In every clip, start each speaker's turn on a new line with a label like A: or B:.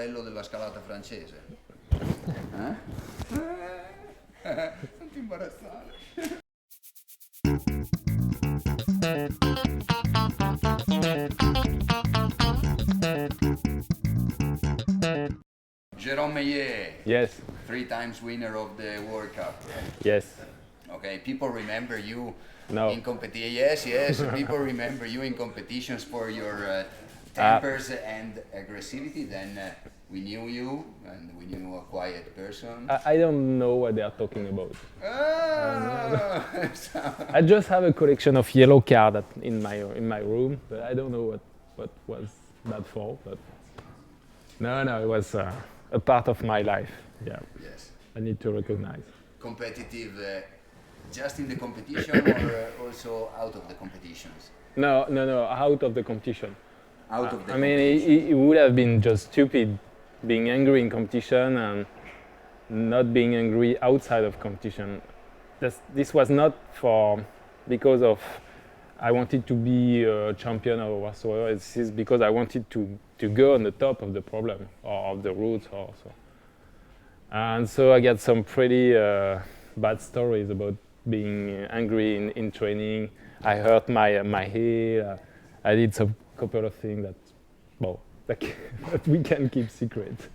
A: fratello della scalata francese. Non ti imbarazzare. Jerome Meyer.
B: Yes.
A: 3 times winner of the World Cup.
B: Yes.
A: Okay, people remember you
B: No.
A: in competition. Yes, people remember you in competitions for your tempers and aggressivity. Then we knew you, and we knew a quiet person.
B: I don't know what they are talking about.
A: So-
B: I just have a collection of yellow cards in my room, but I don't know what was that for. But no, it was a part of my life. Yeah,
A: yes.
B: I need to recognize.
A: Competitive, just in the competition or also out of the competitions?
B: No, out of the competition.
A: Out of the
B: I mean,
A: competition.
B: it would have been just stupid being angry in competition and not being angry outside of competition. This was not because of I wanted to be a champion or whatsoever. This is because I wanted to go on the top of the problem or of the route or so. And so I got some pretty bad stories about being angry in training. I hurt my heel. I did some couple of things that we can keep secret.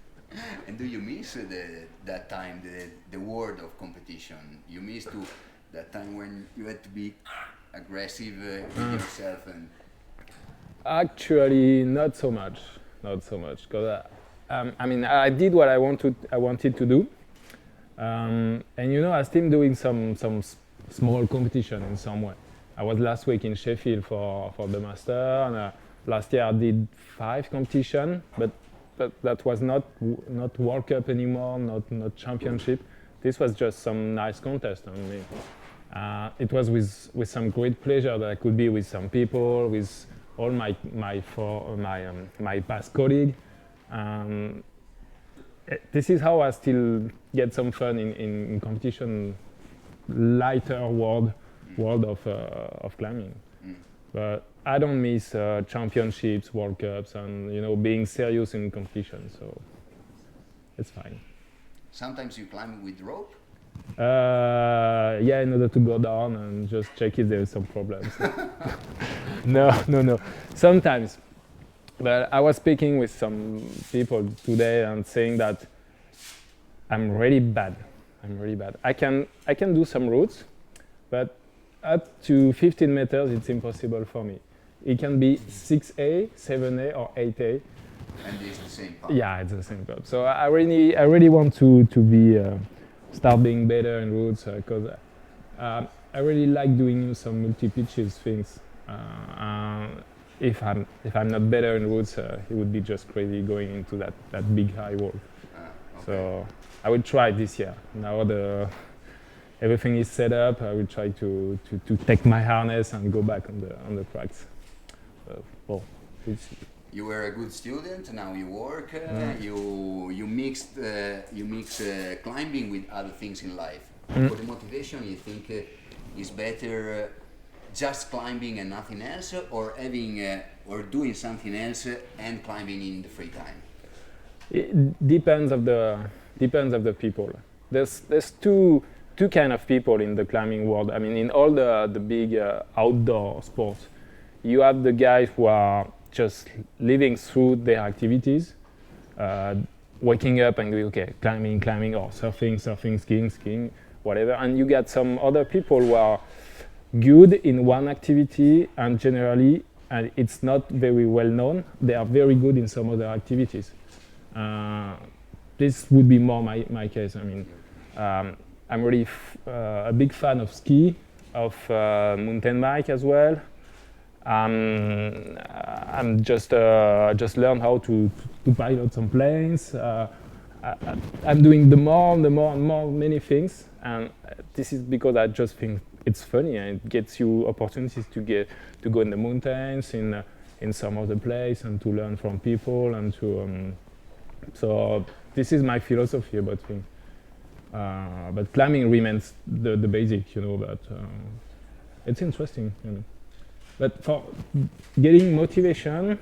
A: And do you miss that time, the world of competition? You miss that time when you had to be aggressive with yourself and...
B: Actually, not so much, because I mean, I did what I wanted to do, and I'm still doing some small competition in some way. I was last week in Sheffield for the master, and last year I did 5 competition, but that was not World Cup anymore, not championship. This was just some nice contest. I mean, it was with some great pleasure that I could be with some people, with all my past colleagues. This is how I still get some fun in competition, lighter world of climbing. But I don't miss championships, World Cups, and being serious in competition. So it's fine.
A: Sometimes you climb with rope?
B: Yeah, in order to go down and just check if there's some problems. No. Sometimes. But I was speaking with some people today and saying that I'm really bad. I can do some routes, but up to 15 meters it's impossible for me. It can be 6A, 7A, or 8A.
A: And it's the same part?
B: Yeah, it's the same part. So I really want to be start being better in routes because I really like doing some multi-pitches things. If I'm not better in routes, it would be just crazy going into that big high wall.
A: Okay.
B: So I will try this year. Now everything is set up. I will try to take my harness and go back on the tracks. Well, we'll see.
A: You were a good student. Now you work. You mix climbing with other things in life. For the motivation, you think is better just climbing and nothing else, or having or doing something else and climbing in the free time?
B: It depends of the people. There's two kind of people in the climbing world. I mean, in all the big outdoor sports, you have the guys who are just living through their activities, waking up and going, okay, climbing, or surfing, skiing, whatever. And you get some other people who are good in one activity, and generally, and it's not very well known, they are very good in some other activities. This would be more my case. I mean, I'm really a big fan of ski, of mountain bike as well. I'm just learn how to pilot some planes. I'm doing the more many things, and this is because I just think it's funny and it gets you opportunities to go in the mountains, in some other place, and to learn from people, and to so this is my philosophy about things. But climbing remains the basic, but it's interesting, But for getting motivation,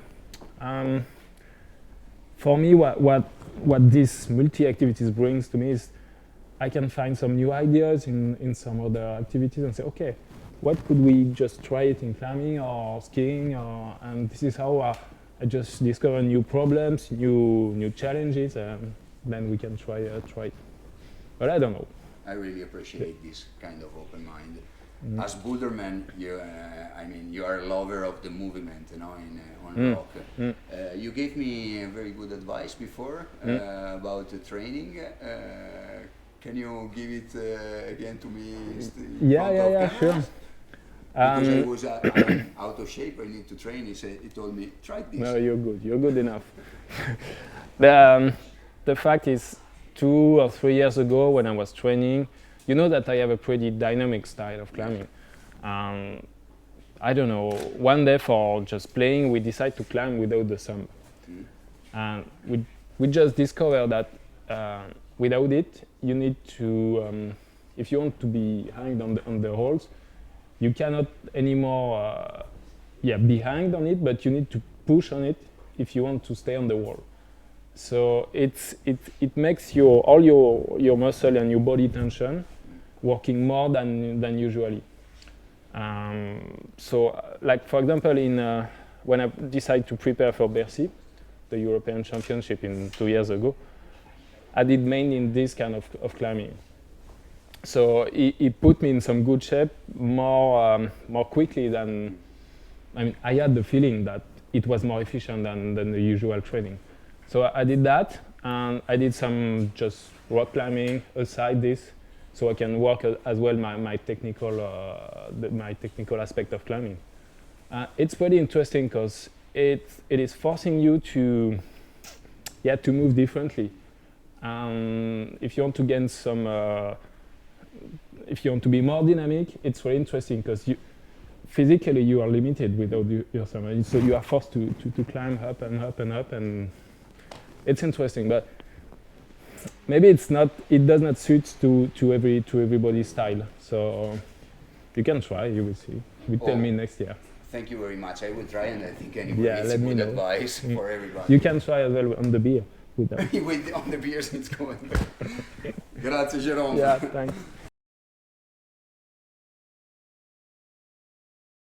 B: for me, what this multi-activities brings to me is I can find some new ideas in some other activities and say, okay, what could we just try it in climbing or skiing, and this is how I just discover new problems, new challenges, and then we can try it. But I don't know.
A: I really appreciate this kind of open mind. As Boulderman, you are a lover of the movement, on rock. You gave me very good advice before about the training. Can you give it again to me?
B: Yeah, sure.
A: Because I was I'm out of shape, I need to train. He told me, try this.
B: No, you're good. You're good enough. The fact is, 2 or 3 years ago when I was training, you know that I have a pretty dynamic style of climbing. I don't know, one day for just playing, we decided to climb without the thumb. And we just discovered that without it, you need to, if you want to be hanged on the holes, you cannot anymore be hanged on it, but you need to push on it if you want to stay on the wall. So it makes all your muscle and your body tension working more than usually. So like for example, when I decided to prepare for Bercy, the European Championship 2 years ago, I did mainly in this kind of climbing. So it put me in some good shape more quickly than, I had the feeling that it was more efficient than the usual training. So I did that, and I did some just rock climbing aside this, so I can work as well my technical aspect of climbing. It's pretty interesting because it is forcing you to move differently. If you want to gain if you want to be more dynamic, it's very interesting because physically you are limited without your thumb, so you are forced to climb up and up and up, and it's interesting. But maybe it does not suit to everybody's style. So you can try, you will see. You tell me next year.
A: Thank you very much. I will try, and I think it's good advice for everybody.
B: You can try as well on the beer.
A: On the beers, it's going. Grazie, Jerome.
B: Yeah, thanks.